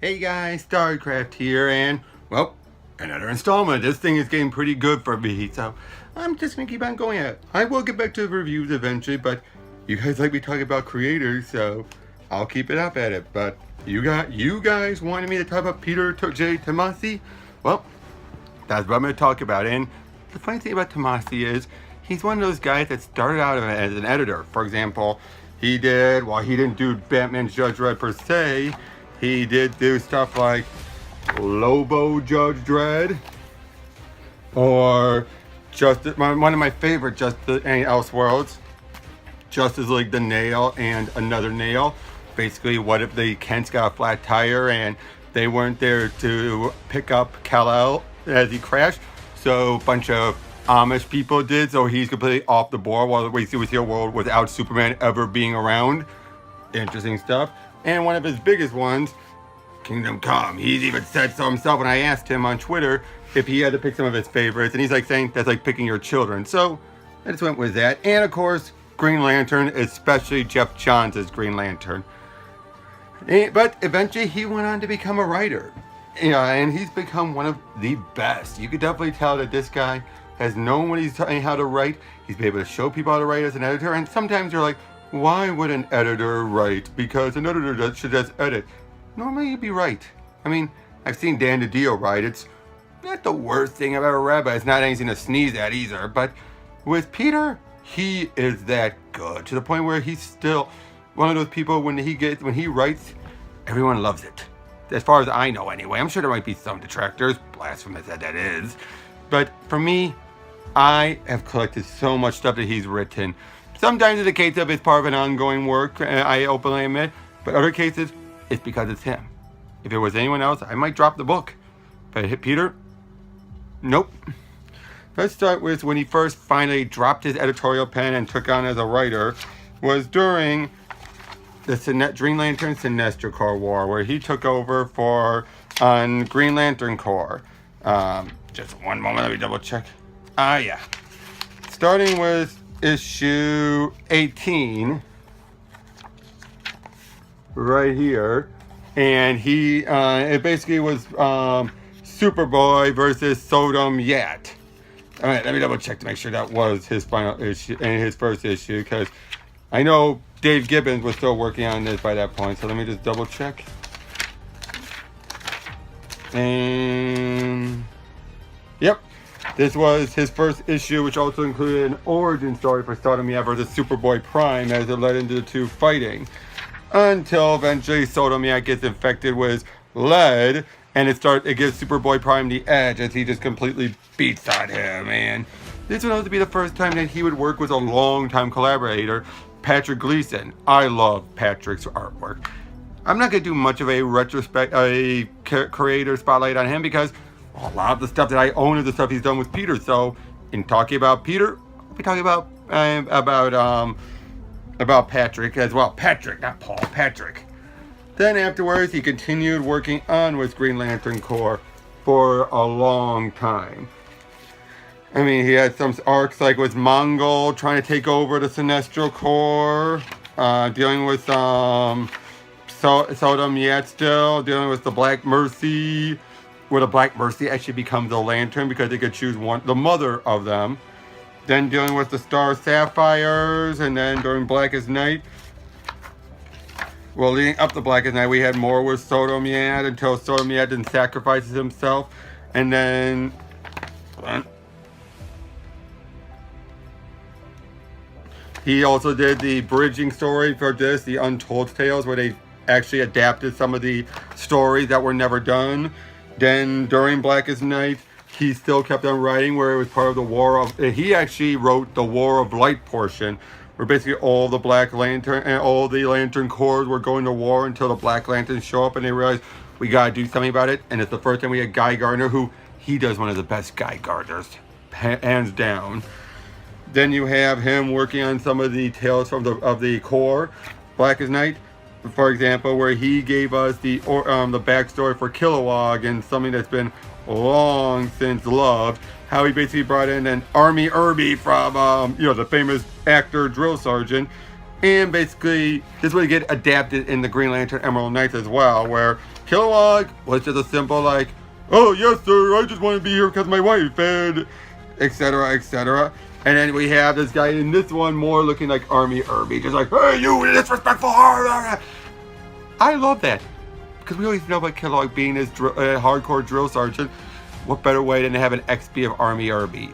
Hey guys, StarCraft here, and well, another installment. This thing is getting pretty good for me, so I'm just gonna keep on going at it. I will get back to the reviews eventually, but you guys like me talking about creators, so I'll keep it up at it. But you guys wanted me to talk about J Tomasi? Well, that's what I'm gonna talk about. And the funny thing about Tomasi is he's one of those guys that started out as an editor. For example, he didn't do Batman's Judge Dredd per se, he did do stuff like Lobo Judge Dredd, or one of my favorite Elseworlds, Justice League The Nail and Another Nail. Basically, what if the Kents got a flat tire and they weren't there to pick up Kal-El as he crashed, so a bunch of Amish people did, so he's completely off the board while we see a world without Superman ever being around. Interesting stuff. And one of his biggest ones, Kingdom Come. He's even said so himself when I asked him on Twitter if he had to pick some of his favorites, and he's like saying that's like picking your children. So I just went with that. And of course, Green Lantern, especially Jeff Johns' Green Lantern. But eventually he went on to become a writer. And he's become one of the best. You could definitely tell that this guy has known what he's how to write. He's been able to show people how to write as an editor. And sometimes you're like, why would an editor write? Because an editor should just edit. Normally you'd be right. I mean, I've seen Dan DiDio write. It's not the worst thing I've ever read, but it's not anything to sneeze at either. But with Peter, he is that good to the point where he's still one of those people when he writes, everyone loves it. As far as I know anyway. I'm sure there might be some detractors, blasphemous as that is. But for me, I have collected so much stuff that he's written. Sometimes it's a case of it's part of an ongoing work, I openly admit. But other cases, it's because it's him. If it was anyone else, I might drop the book. But Peter, nope. Let's start with when he first finally dropped his editorial pen and took on as a writer, was during the Green Lantern Sinestro Corps War, where he took over on Green Lantern Corps. Just one moment, let me double check. Yeah. Starting with issue 18, right here, and it basically was Superboy versus Sodom Yat. All right, let me double check to make sure that was his final issue and his first issue, because I know Dave Gibbons was still working on this by that point, so let me just double check. And yep, this was his first issue, which also included an origin story for Sodom Yat versus Superboy Prime as it led into the two fighting. Until eventually Sodom Yat gets infected with lead, and it gives Superboy Prime the edge as he just completely beats on him. And this would also be the first time that he would work with a long-time collaborator, Patrick Gleason. I love Patrick's artwork. I'm not going to do much of a creator spotlight on him because a lot of the stuff that I own is the stuff he's done with Peter. So in talking about Peter, I'll be talking about Patrick as well. Patrick, not Paul, Patrick. Then afterwards, he continued working on with Green Lantern Corps for a long time. I mean, he had some arcs like with Mongol trying to take over the Sinestro Corps, dealing with Sodom Yat still, dealing with the Black Mercy, where the Black Mercy actually becomes the Lantern because they could choose the mother of them. Then dealing with the Star Sapphires, and then during Blackest Night. Well, leading up to Blackest Night, we had more with Sodom Yat until Sodom Yat then sacrifices himself. And then he also did the bridging story for this, the Untold Tales, where they actually adapted some of the stories that were never done. Then during Blackest Night, he still kept on writing, where it was part of the War of... He actually wrote the War of Light portion, where basically all the Black Lantern and all the Lantern Corps were going to war until the Black Lanterns show up and they realize we gotta do something about it. And it's the first time we had Guy Gardner, who he does one of the best Guy Gardners, hands down. Then you have him working on some of the tales of the Corps. Blackest Night, for example, where he gave us the backstory for Kilowog, and something that's been long since loved, how he basically brought in an Army Irby from the famous actor Drill Sergeant, And basically, this would get adapted in the Green Lantern Emerald Knights as well, where Kilowog was just a simple like, oh yes sir, I just want to be here because my wife, and etc, etc. And then we have this guy in this one more looking like Army Irby, just like, hey you disrespectful hard. I love that, because we always know about Kilowog being this hardcore drill sergeant. What better way than to have an XP of Army Irby?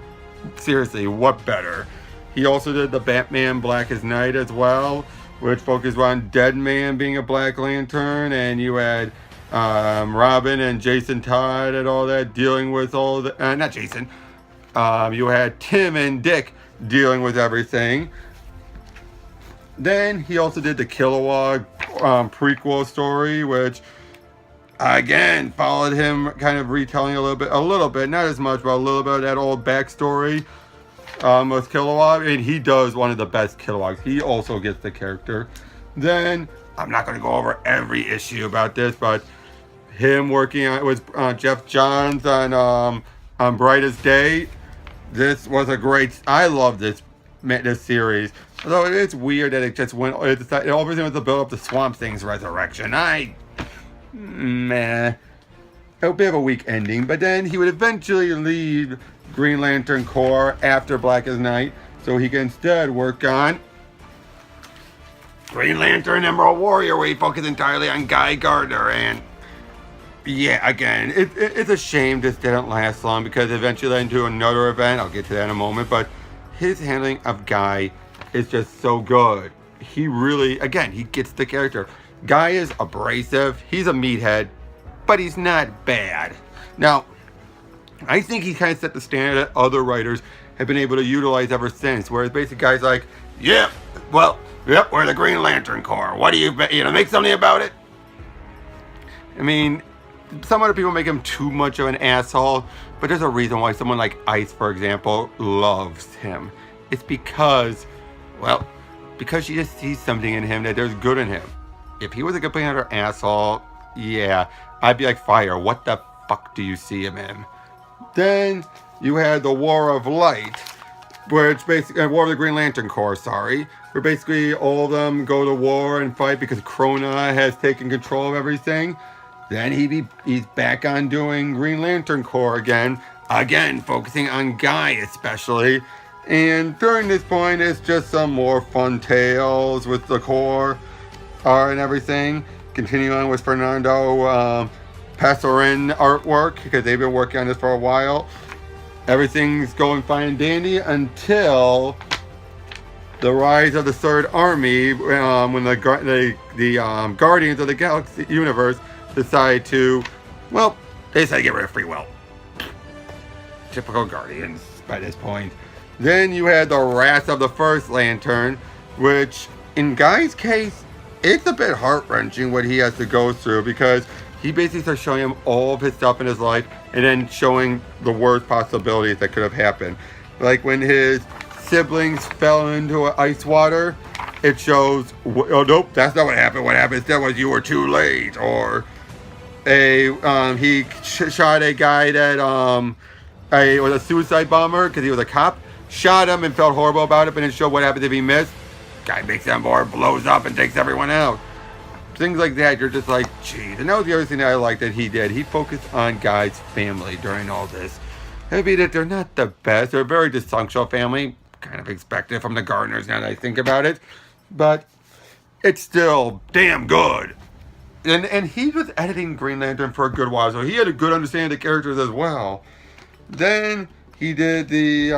Seriously, what better? He also did the Batman Blackest Night as well, which focused on Deadman being a Black Lantern, and you had Robin and Jason Todd and all that dealing with all the... not Jason. You had Tim and Dick dealing with everything. Then he also did the Kilowog prequel story, which again followed him kind of retelling a little bit, not as much, but a little bit of that old backstory with Kilowog, and he does one of the best Kilowogs. He also gets the character. Then I'm not going to go over every issue about this, but him working on it with Jeff Johns on Brightest Day. This was a great. I love this series. Although it's weird that it just went. Everything was to build up the Swamp Thing's resurrection. Meh. A bit of a weak ending, but then he would eventually leave Green Lantern Corps after Blackest Night, so he can instead work on Green Lantern Emerald Warrior, where he focuses entirely on Guy Gardner. And yeah, again, it's a shame this didn't last long, because eventually led into another event. I'll get to that in a moment, but his handling of Guy is just so good. He really, again, he gets the character. Guy is abrasive, he's a meathead, but he's not bad. Now, I think he kind of set the standard that other writers have been able to utilize ever since, whereas basic guys like, yep, we're the Green Lantern Corps. What do you make something about it? I mean, some other people make him too much of an asshole, but there's a reason why someone like Ice, for example, loves him. It's because she just sees something in him that there's good in him. If he was a complete utter asshole, yeah, I'd be like, Fire, what the fuck do you see him in? Then you had the War of Light, where it's basically War of the Green Lantern Corps, where basically all of them go to war and fight because Krona has taken control of everything. Then he's back on doing Green Lantern Corps again, focusing on Guy especially. And during this point, it's just some more fun tales with the Corps and everything. Continuing on with Fernando Passarin artwork, because they've been working on this for a while. Everything's going fine and dandy until the rise of the Third Army, when the Guardians of the Galaxy universe decide to, they decide to get rid of free will. Typical Guardians by this point. Then you had the Wrath of the First Lantern, which in Guy's case, it's a bit heart-wrenching what he has to go through, because he basically starts showing him all of his stuff in his life and then showing the worst possibilities that could have happened. Like when his siblings fell into ice water, it shows, oh nope, that's not what happened. What happened instead was you were too late. Or he shot a guy that was a suicide bomber because he was a cop. Shot him and felt horrible about it, but then showed what happens if he missed. Guy makes on board, blows up, and takes everyone out. Things like that, you're just like, geez. And that was the other thing that I liked that he did. He focused on Guy's family during all this. Maybe that they're not the best. They're a very dysfunctional family. Kind of expected from the Gardners now that I think about it. But it's still damn good. And he was editing Green Lantern for a good while, so he had a good understanding of the characters as well. Then he did the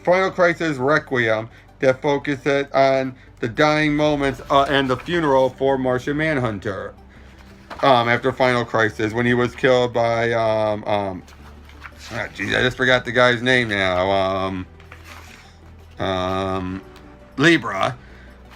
Final Crisis Requiem, that focused on the dying moments and the funeral for Martian Manhunter after Final Crisis, when he was killed by I just forgot the guy's name now. Libra.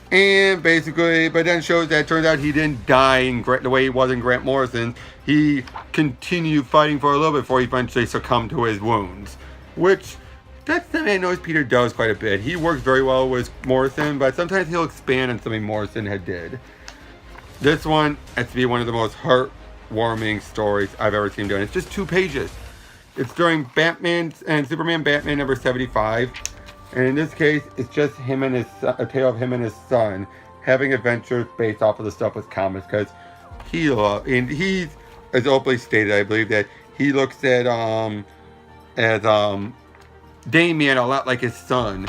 And basically, but then shows that it turns out he didn't die in the way he was in Grant Morrison. He continued fighting for a little bit before he eventually succumbed to his wounds, which that's something I noticed Peter does quite a bit. He works very well with Morrison, but sometimes he'll expand on something Morrison had did. This one has to be one of the most heartwarming stories I've ever seen done. It's just 2 pages. It's during Batman and Superman Batman number 75. And in this case, it's just him and a tale of him and his son having adventures based off of the stuff with comics, because and he's, as openly stated, I believe, that he looks at as Damian a lot like his son.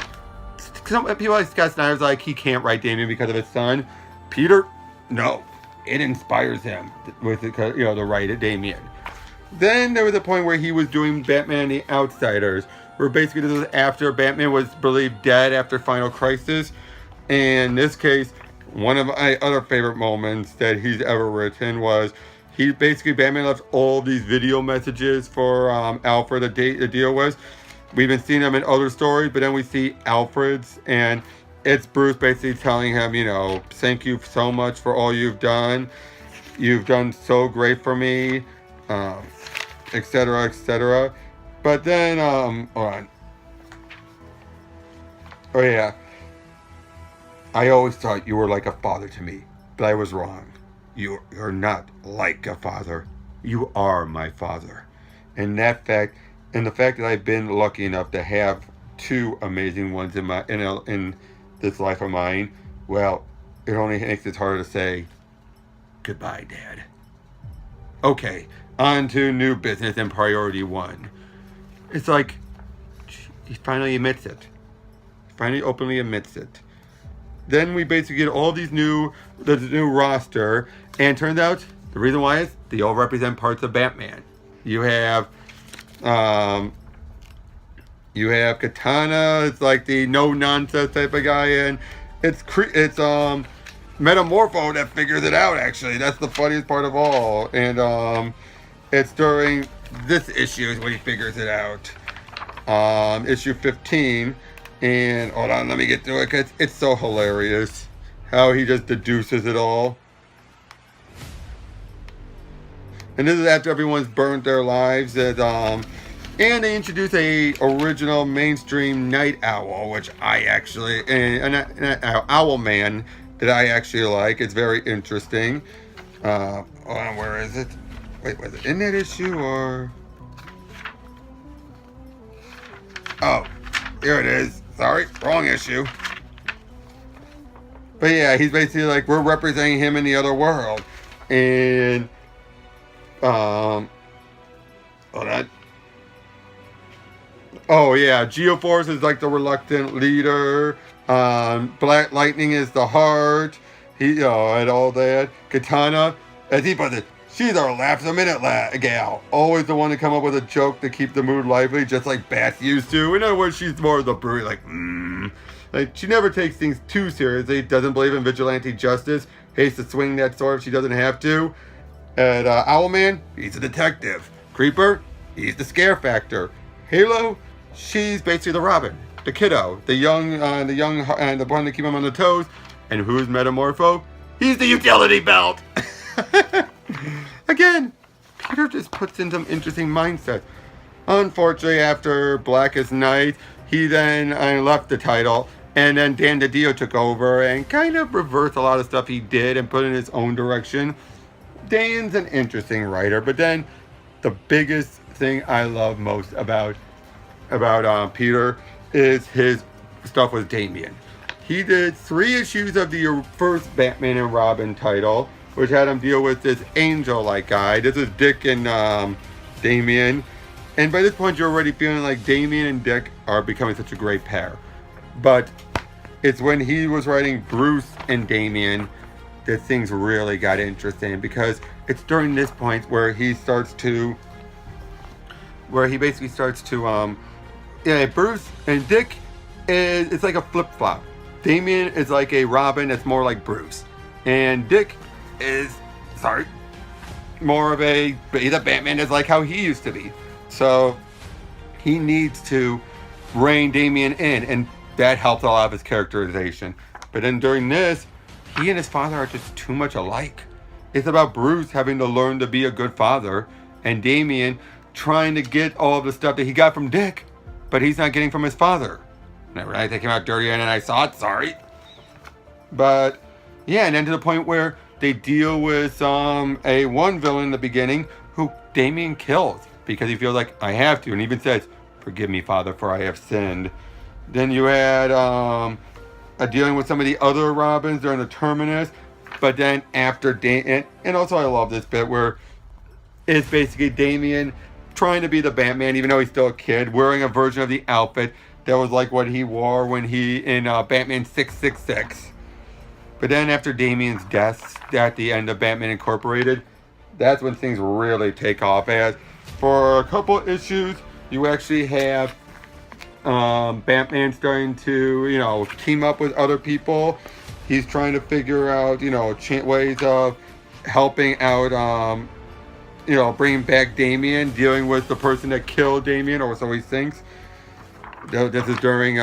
Some people like Scott Snyder's like he can't write Damian because of his son. Peter, no, it inspires him with to write it Damian. Then there was a point where he was doing Batman and the Outsiders, where basically this was after Batman was believed dead after Final Crisis. And in this case, one of my other favorite moments that he's ever written was Batman left all these video messages for Alfred to deal with. We've been seeing them in other stories, but then we see Alfred's, and it's Bruce basically telling him, thank you so much for all you've done. You've done so great for me, etc., etc. But then, hold on. Oh yeah. I always thought you were like a father to me, but I was wrong. You're not like a father. You are my father. And the fact that I've been lucky enough to have two amazing ones in this life of mine, well, it only makes it harder to say goodbye, Dad. Okay, on to new business and priority one. It's like he finally admits it. Finally openly admits it. Then we basically get all these the new roster, and it turns out the reason why is they all represent parts of Batman. You have Katana. It's like the no nonsense type of guy, and it's Metamorpho that figures it out. Actually, that's the funniest part of all, and it's during this issue is when he figures it out. Issue 15. And hold on, let me get through it, because it's so hilarious how he just deduces it all. And this is after everyone's burned their lives. And they introduce a original mainstream Night Owl, which I actually, and Owl Man that I actually like. It's very interesting. Hold on, where is it? Wait, was it in that issue or? Oh, here it is. Sorry, wrong issue. But yeah, he's basically like, we're representing him in the other world. And, hold on. Oh yeah, Geoforce is like the reluctant leader. Black Lightning is the heart. And all that. Katana, as he puts it, she's our laughs-a-minute gal. Always the one to come up with a joke to keep the mood lively, just like Bats used to. In other words, she's more of the brewery, like she never takes things too seriously, doesn't believe in vigilante justice, hates to swing that sword if she doesn't have to. And Owlman, he's a detective. Creeper, he's the scare factor. Halo, she's basically the Robin, the kiddo, the young, and the one to keep him on the toes. And who's Metamorpho? He's the utility belt. Again, Peter just puts in some interesting mindsets. Unfortunately, after Blackest Night, he then left the title, and then Dan DiDio took over and kind of reversed a lot of stuff he did and put in his own direction. Dan's an interesting writer, but then the biggest thing I love most about Peter is his stuff with Damian. He did 3 issues of the first Batman and Robin title, which had him deal with this angel-like guy. This is Dick and Damian. And by this point, you're already feeling like Damian and Dick are becoming such a great pair. But it's when he was writing Bruce and Damian that things really got interesting, because it's during this point where he basically starts to Bruce and Dick it's like a flip-flop. Damian is like a Robin that's more like Bruce, and Dick is more of he's a Batman that's like how he used to be. So he needs to rein Damian in, and that helps a lot of his characterization. But then during this, he and his father are just too much alike. It's about Bruce having to learn to be a good father, and Damian trying to get all of the stuff that he got from Dick, but he's not getting from his father. Never mind, they came out dirty and I saw it, sorry. But yeah, and then to the point where they deal with a one villain in the beginning who Damian kills because he feels like, I have to, and even says, forgive me, Father, for I have sinned. Then you had dealing with some of the other Robins during the Terminus. But then after and also I love this bit where it's basically Damian trying to be the Batman, even though he's still a kid, wearing a version of the outfit that was like what he wore when he in Batman 666. But then after Damian's death at the end of Batman Incorporated, that's when things really take off. As for a couple issues, you actually have Batman starting to, team up with other people. He's trying to figure out, ways of helping out, bringing back Damian, dealing with the person that killed Damian, or so he thinks. This is during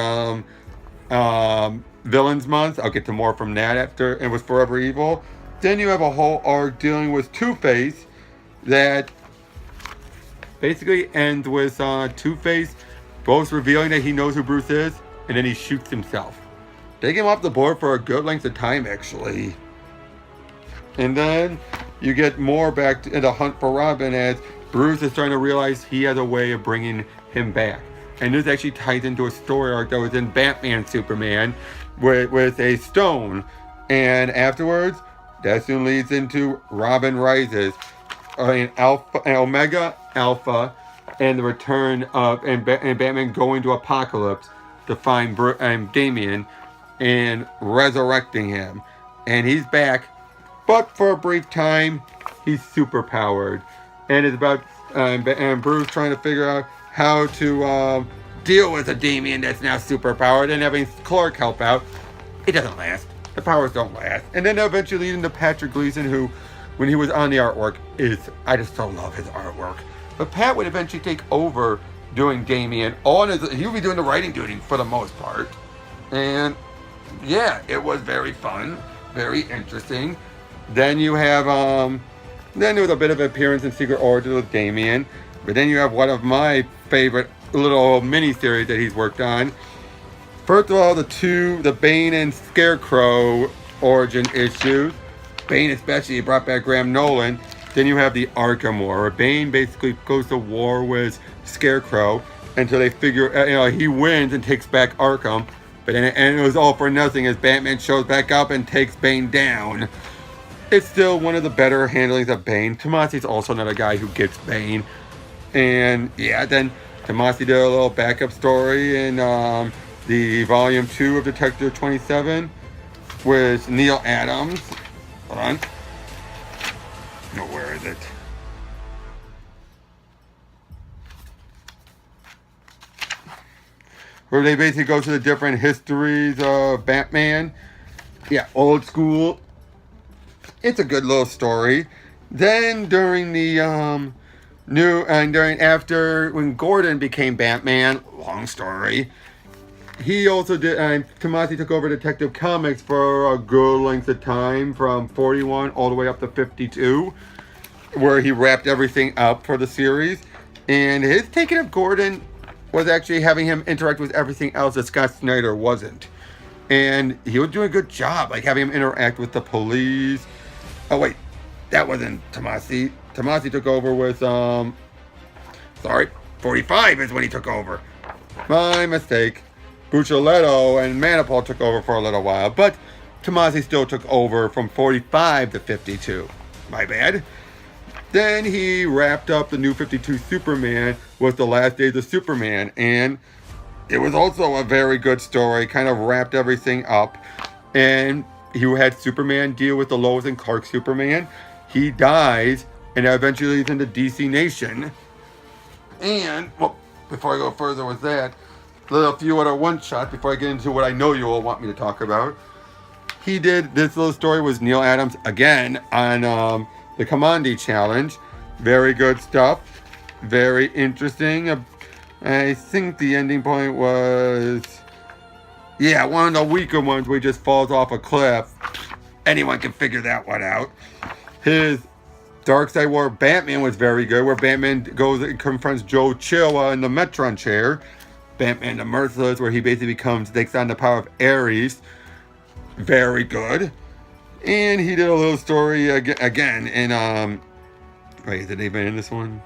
Villains Month. I'll get to more from that after it was Forever Evil. Then you have a whole arc dealing with Two-Face that basically ends with Two-Face both revealing that he knows who Bruce is, and then he shoots himself. Take him off the board for a good length of time, actually. And then you get more back in the hunt for Robin as Bruce is starting to realize he has a way of bringing him back. And this actually ties into a story arc that was in Batman Superman with a stone. And afterwards, that soon leads into Robin Rises, an Omega Alpha, and the return of and Batman going to Apocalypse to find Damian and resurrecting him. And he's back, but for a brief time, he's super powered. And it's about and Bruce trying to figure out how to deal with a Damian that's now super powered, and having Clark help out. It doesn't last. The powers don't last. And then eventually leading to Patrick Gleason, who, when he was on the artwork, I just so love his artwork. But Pat would eventually take over doing Damian. He would be doing the writing duty for the most part. And yeah, it was very fun, very interesting. Then you have, then there was a bit of an appearance in Secret Origins with Damian. But then you have one of my favorite little mini-series that he's worked on. First of all, the Bane and Scarecrow origin issues. Bane especially brought back Graham Nolan. Then you have the Arkham War, where Bane basically goes to war with Scarecrow until they figure, he wins and takes back Arkham. But then it was all for nothing as Batman shows back up and takes Bane down. It's still one of the better handlings of Bane. Tomasi's also another guy who gets Bane. And yeah, then Tomasi did a little backup story in the Volume 2 of Detective 27 with Neil Adams. Hold on. No, where is it? Where they basically go through the different histories of Batman. Yeah, old school. It's a good little story. Then during the after when Gordon became Batman, long story. He also did, Tomasi took over Detective Comics for a good length of time, from 41 all the way up to 52, where he wrapped everything up for the series. And his taking of Gordon was actually having him interact with everything else that Scott Snyder wasn't. And he was doing a good job, like having him interact with the police. Oh wait, that wasn't Tomasi. Tomasi took over with, 45 is when he took over. My mistake. Buccellato and Manipul took over for a little while, but Tomasi still took over from 45 to 52. My bad. Then he wrapped up the New 52 Superman with The Last Days of Superman, and it was also a very good story, kind of wrapped everything up. And he had Superman deal with the Lois and Clark Superman. He dies, and eventually he's into DC Nation. And, well, before I go further with that, a few other one-shots before I get into what I know you all want me to talk about. He did, this little story was Neil Adams again on the Commandi Challenge. Very good stuff. Very interesting. I think the ending point was, yeah, one of the weaker ones where he just falls off a cliff. Anyone can figure that one out. His Dark Side War Batman was very good, where Batman goes and confronts Joe Chill in the Metron chair. Batman the Merciless, where he basically takes on the power of Ares. Very good. And he did a little story again in, wait, is it even in this one?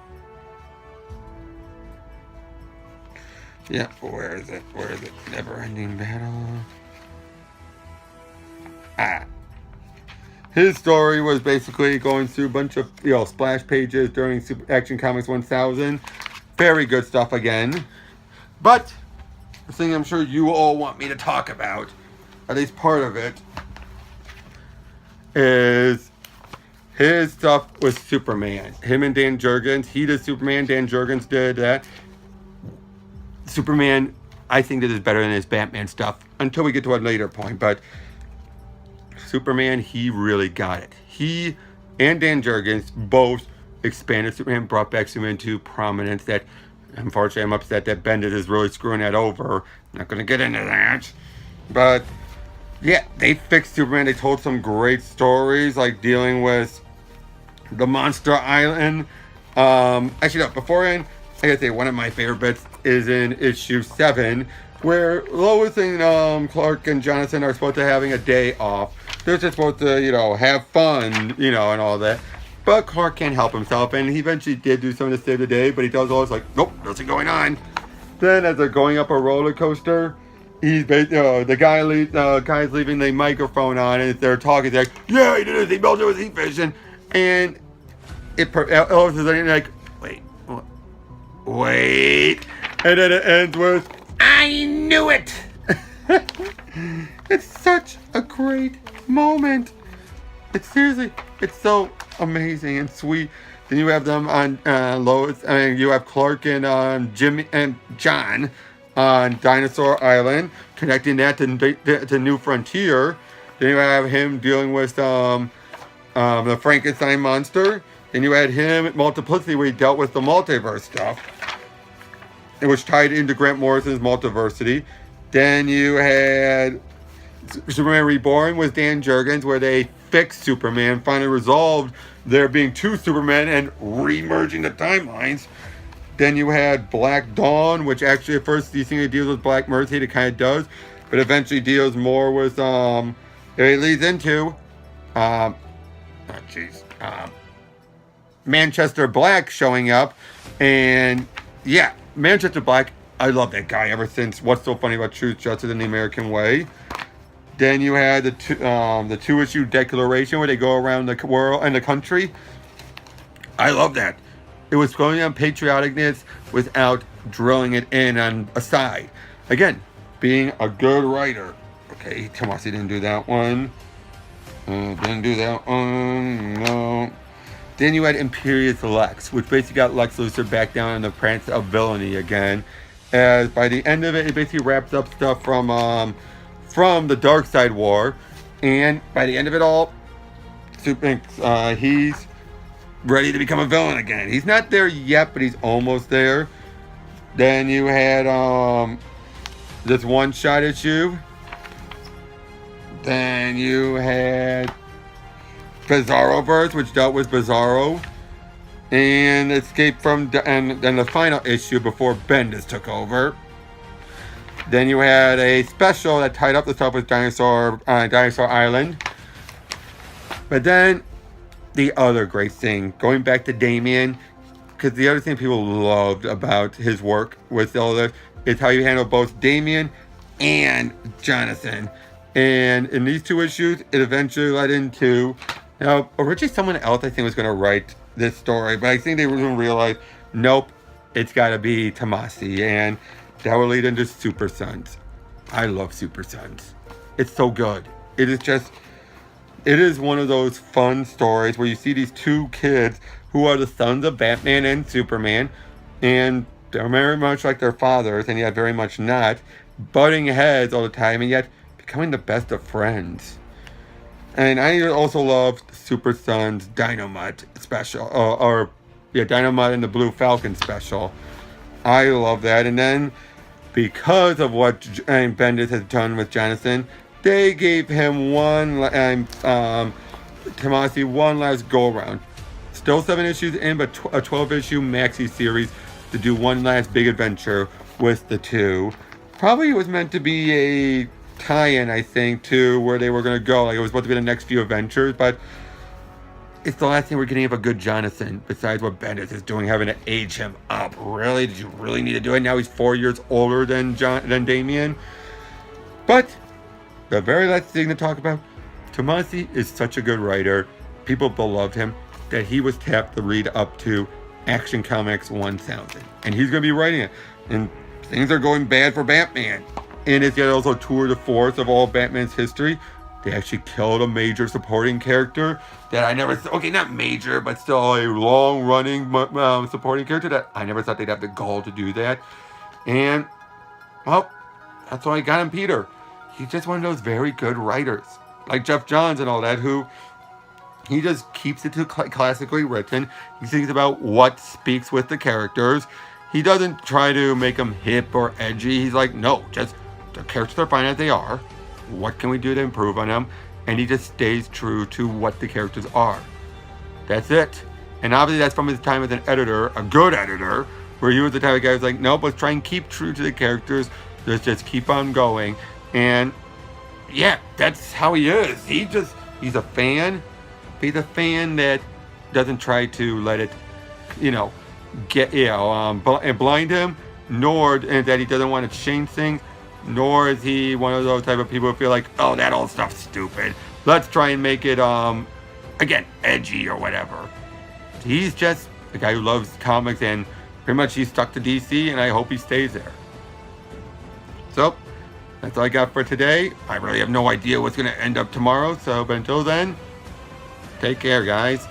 Yeah, where is it? Where is it? Never-ending battle. His story was basically going through a bunch of, splash pages during Super Action Comics 1000. Very good stuff again. But the thing I'm sure you all want me to talk about, at least part of it, is his stuff with Superman. Him and Dan Jurgens. He did Superman. Dan Jurgens did that. Superman, I think that is better than his Batman stuff until we get to a later point. But Superman, he really got it. He and Dan Jurgens both expanded Superman, brought back Superman to prominence. That, unfortunately, I'm upset that Bendis is really screwing that over. I'm not going to get into that. But, yeah, they fixed Superman. They told some great stories, like dealing with the Monster Island. Actually, no, beforehand, I gotta say, one of my favorite bits is in issue 7, where Lois and Clark and Jonathan are supposed to having a day off. They're just supposed to, have fun, and all that. But Clark can't help himself, and he eventually did do something to save the day, but he does always like, nope, nothing going on. Then as they're going up a roller coaster, the guy's leaving the microphone on, and they're talking, they're like, yeah, he did it, he melted with heat vision. And Elvis is like, wait. And then it ends with, I knew it. It's such a great moment. It's so amazing and sweet. Then you have them on Lois, you have Clark and Jimmy and John on Dinosaur Island, connecting that to New Frontier. Then you have him dealing with the Frankenstein monster. Then you had him at Multiplicity, where he dealt with the multiverse stuff, which tied into Grant Morrison's Multiversity. Then you had Superman Reborn with Dan Jurgens, where they fixed Superman, finally resolved there being two Supermen and re-merging the timelines. Then you had Black Dawn, which actually at first you think it deals with Black Mercy, it kind of does, but eventually deals more with, it leads into, Manchester Black showing up. And yeah, Manchester Black, I love that guy ever since What's So Funny About Truth, Justice, and the American Way. Then you had the two-issue declaration where they go around the world and the country. I love that. It was going on patrioticness without drilling it in on a side. Again, being a good writer. Okay, Tomasi didn't do that one. No. Then you had Imperious Lex, which basically got Lex Luthor back down in the prance of villainy again. As by the end of it, it basically wraps up stuff from the Darkseid War, and by the end of it all, he's ready to become a villain again. He's not there yet, but he's almost there. Then you had this one-shot issue. Then you had Bizarroverse, which dealt with Bizarro, and Escape from, and then the final issue before Bendis took over. Then you had a special that tied up the stuff with Dinosaur Island. But then the other great thing, going back to Damian, because the other thing people loved about his work with all this is how you handle both Damian and Jonathan. And in these two issues, it eventually led into, originally someone else I think was going to write this story, but I think they were going to realize, nope, it's got to be Tomasi, and that will lead into Supersons. I love Supersons. It's so good. It is one of those fun stories where you see these two kids who are the sons of Batman and Superman, and they're very much like their fathers, and yet very much not, butting heads all the time, and yet becoming the best of friends. And I also loved Supersons Dynamite special, Dynamite and the Blue Falcon special. I love that. And then, because of what Bendis has done with Jonathan, they gave him Tomasi one last go around. Still 7 issues in, but a 12-issue maxi series to do one last big adventure with the two. Probably it was meant to be a tie-in, I think, to where they were going to go. Like, it was supposed to be the next few adventures, but it's the last thing we're getting of a good Jonathan, besides what Bendis is doing, having to age him up. Really? Did you really need to do it? Now he's 4 years older than Damian. But the very last thing to talk about, Tomasi is such a good writer. People beloved him that he was tapped to read up to Action Comics 1000. And he's going to be writing it. And things are going bad for Batman. And it's yet also tour de force of all Batman's history. They actually killed a major supporting character that I never... Okay, not major, but still a long-running supporting character that I never thought they'd have the gall to do that. And, well, that's why I got him Peter. He's just one of those very good writers. Like Jeff Johns and all that, who... He just keeps it to classically written. He thinks about what speaks with the characters. He doesn't try to make them hip or edgy. He's like, no, just the characters are fine as they are. What can we do to improve on them? And he just stays true to what the characters are. That's it. And obviously that's from his time as an editor, a good editor, where he was the type of guy who's like, nope, let's try and keep true to the characters. Let's just keep on going. And yeah, that's how he is. He's a fan. He's a fan that doesn't try to let it, blind him, nor that he doesn't want to change things. Nor is he one of those type of people who feel like, oh, that old stuff's stupid. Let's try and make it, again, edgy or whatever. He's just a guy who loves comics, and pretty much he's stuck to DC, and I hope he stays there. So, that's all I got for today. I really have no idea what's going to end up tomorrow, but until then, take care, guys.